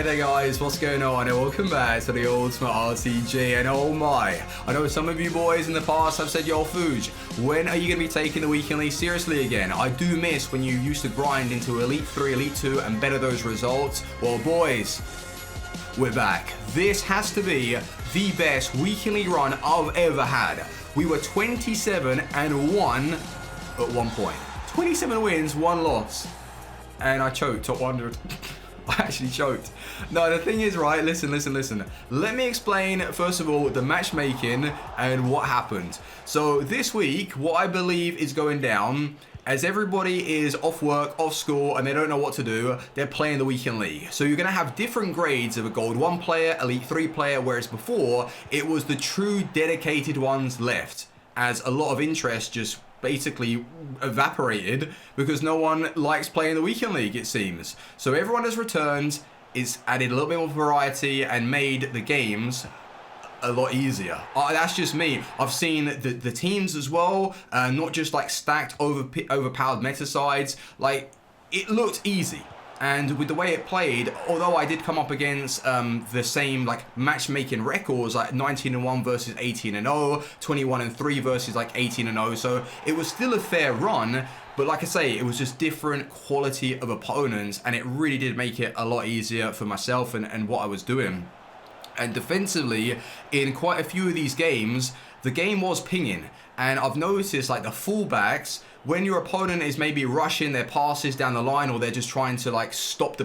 Hey there guys, what's going on and welcome back to the Ultimate RTG. And oh my, I know some of you boys in the past have said, yo Fuji, when are you going to be taking the weekend league seriously again? I do miss when you used to grind into Elite 3, Elite 2 and better those results. Well boys, we're back. This has to be the best weekend league run I've ever had. We were 27-1 at one point. 27 wins, 1 loss. And I choked top 100. I actually choked. No, the thing is, right, listen. Let me explain, first of all, the matchmaking and what happened. So this week, what I believe is going down, as everybody is off work, off school, and they don't know what to do, they're playing the weekend league. So you're going to have different grades of a Gold 1 player, Elite 3 player, whereas before, it was the true dedicated ones left, as a lot of interest just basically evaporated because no one likes playing the weekend league, it seems. So everyone has returned, it's added a little bit more variety and made the games a lot easier. That's just me. I've seen the teams as well, not just like stacked overpowered meta sides. Like, it looked easy. And with the way it played, although I did come up against the same like matchmaking records, like 19-1 versus 18-0, 21-3 versus like 18-0, so it was still a fair run. But like I say, it was just different quality of opponents, and it really did make it a lot easier for myself and what I was doing. And defensively, in quite a few of these games, the game was pinging. And I've noticed like the fullbacks, when your opponent is maybe rushing their passes down the line, or they're just trying to like stop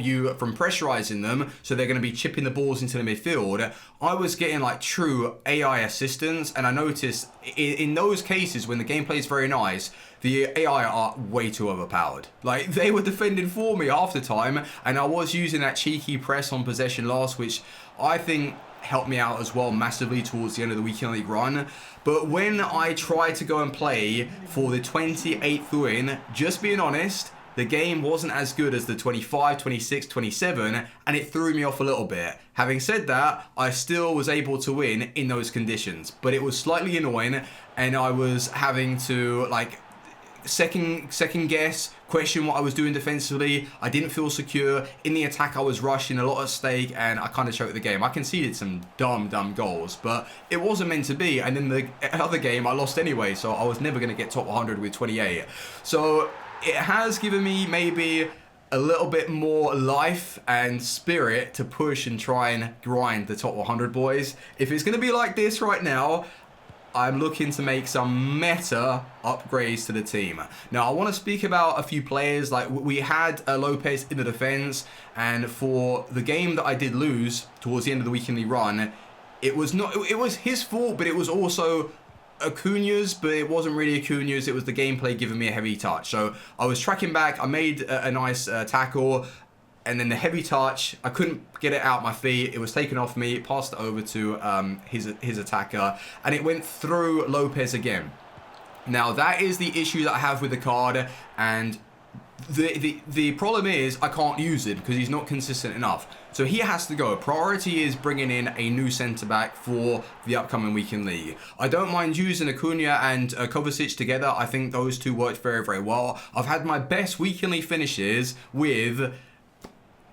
you from pressurizing them, so they're going to be chipping the balls into the midfield, I was getting like true AI assistance. And I noticed in those cases when the gameplay is very nice, the AI are way too overpowered. Like, they were defending for me half the time, and I was using that cheeky press on possession loss, which I think helped me out as well massively towards the end of the weekend league run. But when I tried to go and play for the 28th win, just being honest, the game wasn't as good as the 25, 26, 27, and it threw me off a little bit. Having said that, I still was able to win in those conditions, but it was slightly annoying, and I was having to like second guess, question what I was doing defensively. I didn't feel secure. In the attack, I was rushing a lot at stake, and I kind of choked the game. I conceded some dumb goals, but it wasn't meant to be. And then the other game, I lost anyway, so I was never going to get top 100 with 28. So it has given me maybe a little bit more life and spirit to push and try and grind the top 100, boys. If it's going to be like this right now, I'm looking to make some meta upgrades to the team. Now, I want to speak about a few players. Like, we had Lopez in the defense, and for the game that I did lose towards the end of the weekend league run, it was his fault, but it was also Acuna's, but it wasn't really Acuna's. It was the gameplay giving me a heavy touch. So I was tracking back. I made a nice tackle. And then the heavy touch, I couldn't get it out my feet. It was taken off me, passed it over to his attacker, and it went through Lopez again. Now, that is the issue that I have with the card, and the problem is I can't use it because he's not consistent enough. So he has to go. Priority is bringing in a new centre-back for the upcoming weekend league. I don't mind using Acuna and Kovacic together. I think those two worked very, very well. I've had my best weekend league finishes with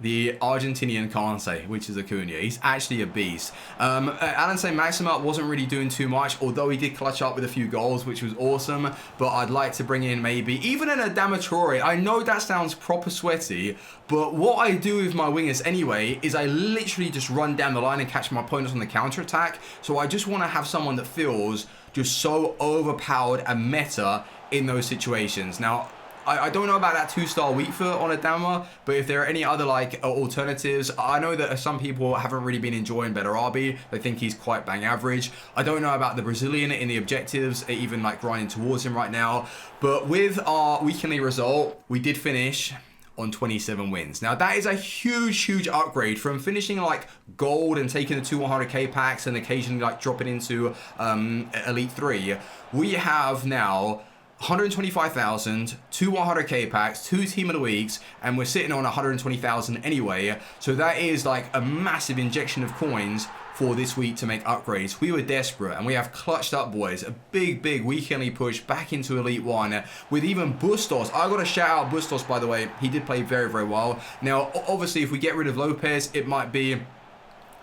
the Argentinian Canse, which is Acuna. He's actually a beast. SAINT-MAXIMIN wasn't really doing too much, although he did clutch up with a few goals, which was awesome. But I'd like to bring in maybe even an Adama Traore. I know that sounds proper sweaty, but what I do with my wingers anyway is I literally just run down the line and catch my opponents on the counter-attack. So I just want to have someone that feels just so overpowered and meta in those situations. Now, I don't know about that 2-star weak foot on Adama, but if there are any other like alternatives, I know that some people haven't really been enjoying Bellarabi. They think he's quite bang average. I don't know about the Brazilian in the objectives, even like grinding towards him right now. But with our weekly result, we did finish on 27 wins. Now that is a huge upgrade from finishing like gold and taking the 200k packs and occasionally like dropping into Elite 3. We have now 125,000, 2 100k packs, 2 team of the weeks, and we're sitting on 120,000 anyway. So that is like a massive injection of coins for this week to make upgrades. We were desperate and we have clutched up, boys. A big weekendly push back into Elite 1 with even Bustos. I got to shout out Bustos, by the way. He did play very well. Now, obviously, if we get rid of Lopez, it might be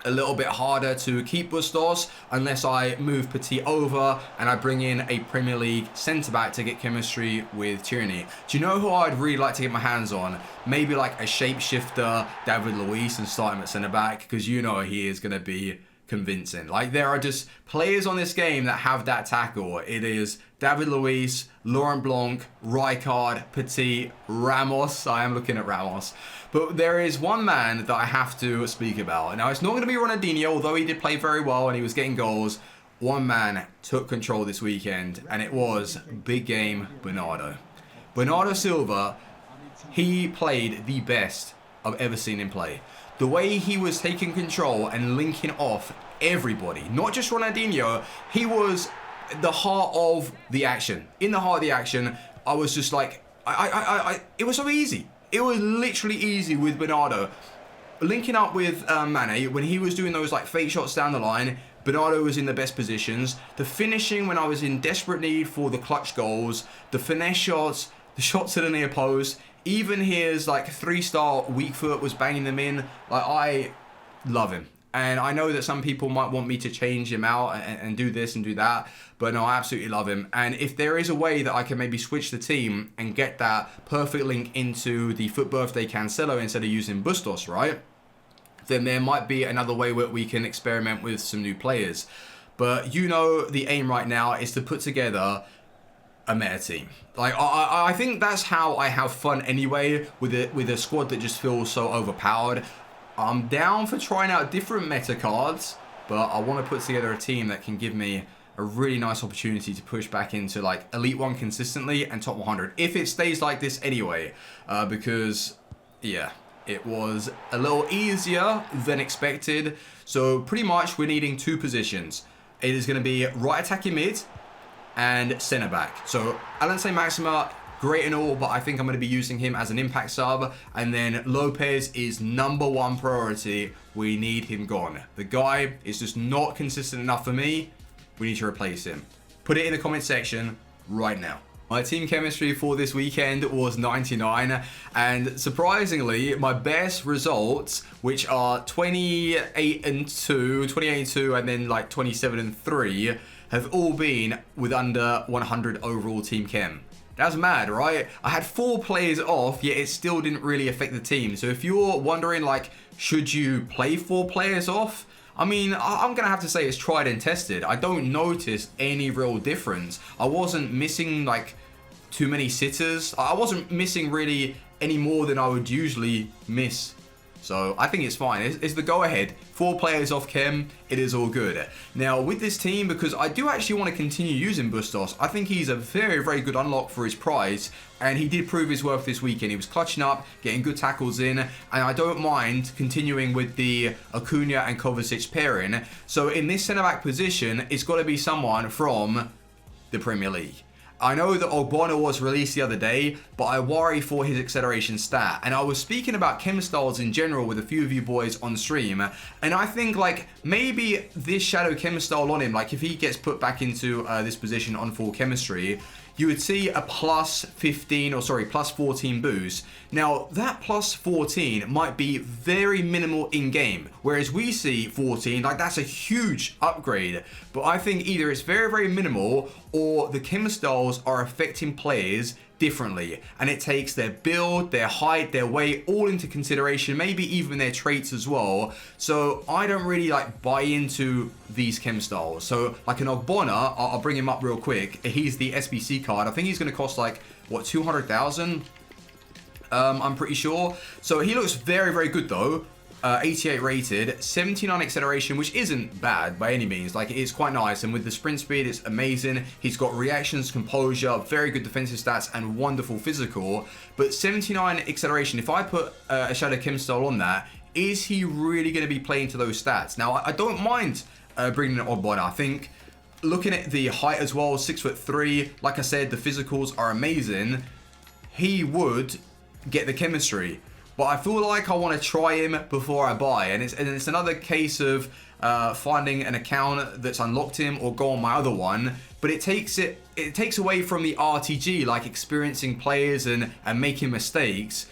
a little bit harder to keep Bustos unless I move Petit over and I bring in a Premier League centre-back to get chemistry with Tierney. Do you know who I'd really like to get my hands on? Maybe like a shapeshifter, David Luiz, and start him at centre-back, because you know he is going to be convincing. Like, there are just players on this game that have that tackle. It is David Luiz, Laurent Blanc, Rijkaard, Petit, Ramos. I am looking at Ramos. But there is one man that I have to speak about. Now, it's not going to be Ronaldinho, although he did play very well and he was getting goals. One man took control this weekend, and it was big game Bernardo. Bernardo Silva, he played the best I've ever seen him play. The way he was taking control and linking off everybody, not just Ronaldinho, he was the heart of the action. In the heart of the action, I was just like, it was so easy. It was literally easy with Bernardo. Linking up with Mane, when he was doing those like fake shots down the line, Bernardo was in the best positions. The finishing when I was in desperate need for the clutch goals, the finesse shots, the shots to the near post, even his like 3-star weak foot was banging them in. Like, I love him. And I know that some people might want me to change him out and do this and do that. But no, I absolutely love him. And if there is a way that I can maybe switch the team and get that perfect link into the Foot Birthday Cancelo instead of using Bustos, right? Then there might be another way where we can experiment with some new players. But you know, the aim right now is to put together a meta team. Like, I think that's how I have fun anyway, with a squad that just feels so overpowered. I'm down for trying out different meta cards, but I want to put together a team that can give me a really nice opportunity to push back into like Elite 1 consistently and top 100. If it stays like this anyway, because, yeah, it was a little easier than expected. So pretty much we're needing 2 positions. It is going to be right attacking mid and centre back. So Alan SAINT-MAXIMIN, great and all, but I think I'm going to be using him as an impact sub. And then Lopez is #1 priority. We need him gone. The guy is just not consistent enough for me. We need to replace him. Put it in the comment section right now. My team chemistry for this weekend was 99, and surprisingly, my best results, which are 28-2, and then like 27-3, have all been with under 100 overall team chem. That's mad, right? I had 4 players off, yet it still didn't really affect the team. So if you're wondering, like, should you play 4 players off? I mean, I'm going to have to say it's tried and tested. I don't notice any real difference. I wasn't missing, like, too many sitters. I wasn't missing really any more than I would usually miss. So I think it's fine. It's the go-ahead. 4 players off chem, it is all good. Now with this team, because I do actually want to continue using Bustos, I think he's a very good unlock for his price, and he did prove his worth this weekend. He was clutching up, getting good tackles in, and I don't mind continuing with the Acuna and Kovacic pairing. So in this centre-back position, it's got to be someone from the Premier League. I know that Ogbonna was released the other day, but I worry for his acceleration stat. And I was speaking about chem styles in general with a few of you boys on stream, and I think like maybe this shadow chem style on him, like if he gets put back into this position on full chemistry, you would see a plus 14 boost. Now, that plus 14 might be very minimal in-game, whereas we see 14, like that's a huge upgrade. But I think either it's very minimal, or the chem styles are affecting players differently, and it takes their build, their height, their weight all into consideration, maybe even their traits as well. So I don't really like buy into these chem styles. So like an Ogbonna, I'll bring him up real quick. He's the SBC card. I think he's going to cost like what, 200,000, I'm pretty sure. So he looks very good though. 88 rated, 79 acceleration, which isn't bad by any means. Like, it's quite nice, and with the sprint speed, it's amazing. He's got reactions, composure, very good defensive stats, and wonderful physical. But 79 acceleration, if I put a Shadow Chem style on that, is he really going to be playing to those stats? Now, I don't mind bringing an Ogbonna. I think looking at the height as well, 6'3", like I said, the physicals are amazing. He would get the chemistry. but I feel like I want to try him before I buy. And it's another case of finding an account that's unlocked him or go on my other one. But it takes away from the RTG, like experiencing players and making mistakes.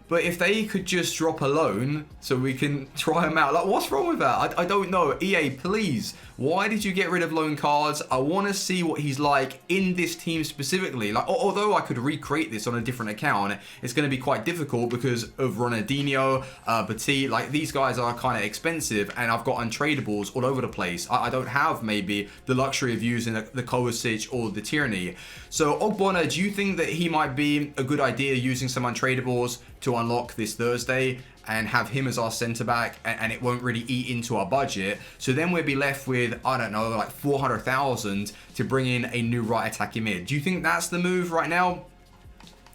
But if they could just drop a loan so we can try them out, like what's wrong with that? I don't know. EA, please, why did you get rid of loan cards? I want to see what he's like in this team specifically. Like, although I could recreate this on a different account, it's going to be quite difficult because of Ronaldinho, Petit. Like these guys are kind of expensive, and I've got untradables all over the place. I don't have maybe the luxury of using the Kovacic or the Tierney. So Ogbonna, do you think that he might be a good idea using some untradables to unlock this Thursday and have him as our centre back, and it won't really eat into our budget? So then we'll be left with, I don't know, like 400,000 to bring in a new right attacking mid. Do you think that's the move right now?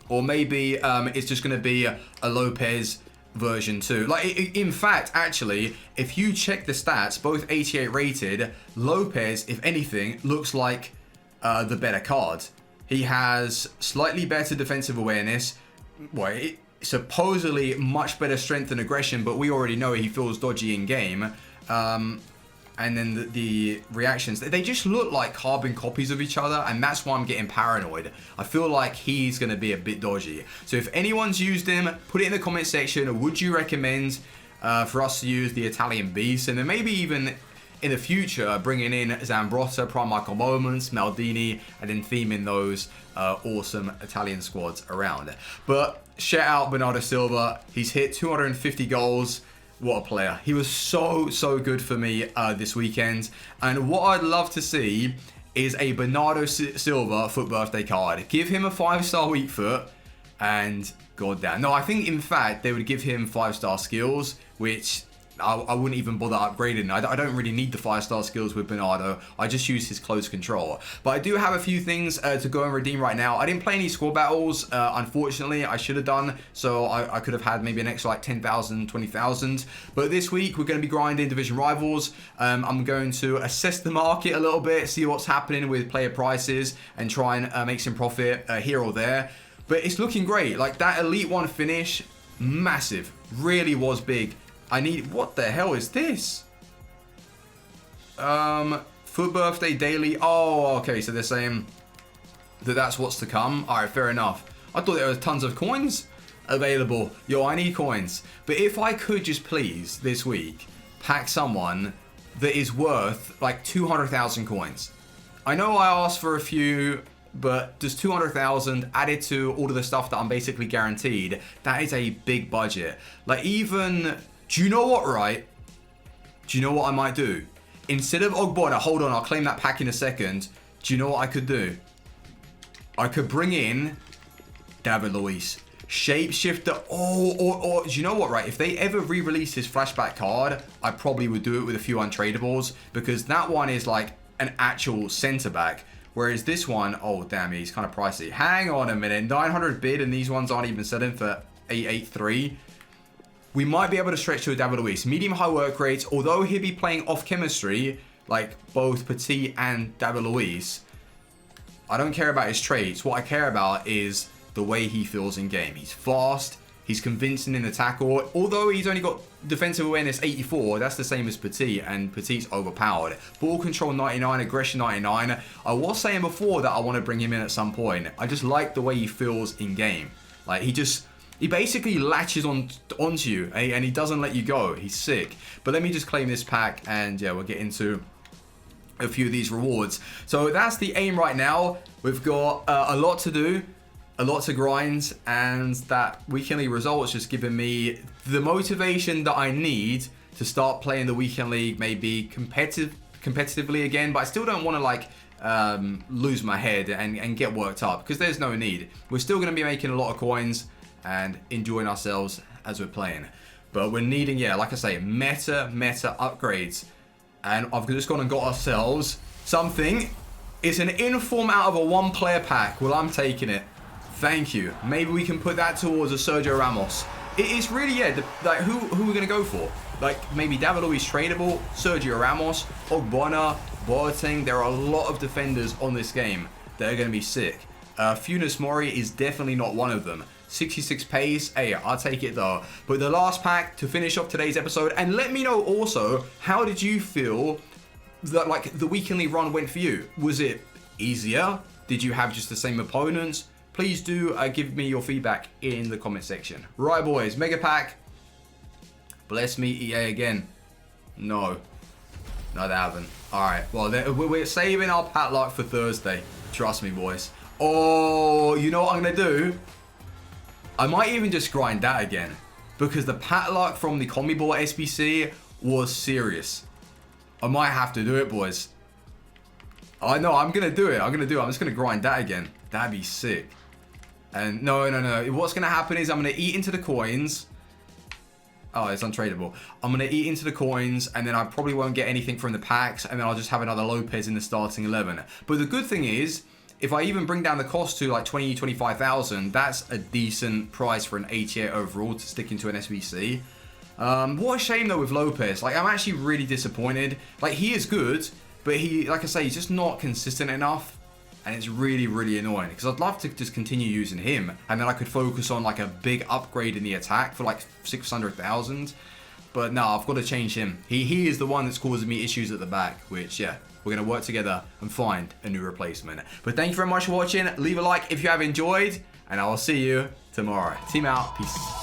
Or maybe it's just going to be a Lopez version 2. Like, in fact, actually, if you check the stats, both 88 rated, Lopez, if anything, looks like the better card. He has slightly better defensive awareness. Well, supposedly much better strength and aggression, but we already know he feels dodgy in game. And then the reactions, they just look like carbon copies of each other, and that's why I'm getting paranoid. I feel like he's going to be a bit dodgy. So if anyone's used him, put it in the comment section. Would you recommend for us to use the Italian Beast? And then maybe even in the future, bringing in Zambrotta, Prime Michael Moments, Maldini, and then theming those awesome Italian squads around. But shout out Bernardo Silva. He's hit 250 goals. What a player. He was so good for me this weekend. And what I'd love to see is a Bernardo Silva foot birthday card. Give him a 5-star weak foot and goddamn. No, I think in fact they would give him 5-star skills, which I wouldn't even bother upgrading. I don't really need the 5-star skills with Bernardo. I just use his close control. But I do have a few things to go and redeem right now. I didn't play any squad battles, unfortunately. I should have done. So I could have had maybe an extra like 10,000, 20,000. But this week, we're going to be grinding Division Rivals. I'm going to assess the market a little bit, see what's happening with player prices, and try and make some profit here or there. But it's looking great. Like that Elite 1 finish, massive. Really was big. What the hell is this? Foot birthday daily. Oh, okay. So they're saying that that's what's to come. All right, fair enough. I thought there was tons of coins available. Yo, I need coins. But if I could just please this week pack someone that is worth like 200,000 coins. I know I asked for a few, but just 200,000 added to all of the stuff that I'm basically guaranteed. That is a big budget. Like even... Do you know what, right? Do you know what I might do? Instead of Ogbonna, hold on, I'll claim that pack in a second. Do you know what I could do? I could bring in David Luiz. Shapeshifter. Or do you know what, right? If they ever re-release his flashback card, I probably would do it with a few untradables, because that one is like an actual centre back. Whereas this one, oh damn, he's kind of pricey. Hang on a minute, 900 bid, and these ones aren't even selling for 883. We might be able to stretch to a David Luiz. Medium high work rates, although he'll be playing off chemistry, like both Petit and David Luiz. I don't care about his traits. What I care about is the way he feels in game. He's fast, he's convincing in the tackle. Although he's only got defensive awareness 84, that's the same as Petit, and Petit's overpowered. Ball control 99, aggression 99. I was saying before that I want to bring him in at some point. I just like the way he feels in game. Like he basically latches onto you, and he doesn't let you go. He's sick. But let me just claim this pack, and yeah, we'll get into a few of these rewards. So that's the aim right now. We've got a lot to do, a lot to grind, and that weekend results just giving me the motivation that I need to start playing the weekend league, maybe competitively again. But I still don't want to like lose my head and get worked up, because there's no need. We're still going to be making a lot of coins and enjoying ourselves as we're playing. But we're needing, yeah, like I say, meta upgrades. And I've just gone and got ourselves something. It's an inform out of a 1-player pack. Well, I'm taking it. Thank you. Maybe we can put that towards a Sergio Ramos. It's really, yeah, like who are we going to go for? Like maybe David Luiz tradable, Sergio Ramos, Ogbonna, Boateng. There are a lot of defenders on this game that are going to be sick. Funes Mori is definitely not one of them. 66 pace. Hey, I'll take it though. But the last pack to finish off today's episode. And let me know also, how did you feel that like the weekly run went for you? Was it easier? Did you have just the same opponents? Please do give me your feedback in the comment section. Right, boys, mega pack. Bless me, EA again. No, they haven't. All right, well, we're saving our padlock for Thursday. Trust me, boys. Oh, you know what I'm gonna do? I might even just grind that again, because the padlock from the Combi Ball SBC was serious. I might have to do it, boys. I know, I'm gonna do it. I'm just gonna grind that again. That'd be sick. And no. What's gonna happen is I'm gonna eat into the coins. Oh, it's untradeable. I'm going to eat into the coins, and then I probably won't get anything from the packs, and then I'll just have another Lopez in the starting 11. But the good thing is, if I even bring down the cost to like 20, 25,000, that's a decent price for an 88 overall to stick into an SBC. What a shame though with Lopez. Like, I'm actually really disappointed. Like, he is good, but he, like I say, he's just not consistent enough. And it's really, really annoying, because I'd love to just continue using him, and then I could focus on like a big upgrade in the attack for like 600,000. But no, I've got to change him. He is the one that's causing me issues at the back, which, yeah, we're going to work together and find a new replacement. But thank you very much for watching. Leave a like if you have enjoyed, and I will see you tomorrow. Team out. Peace.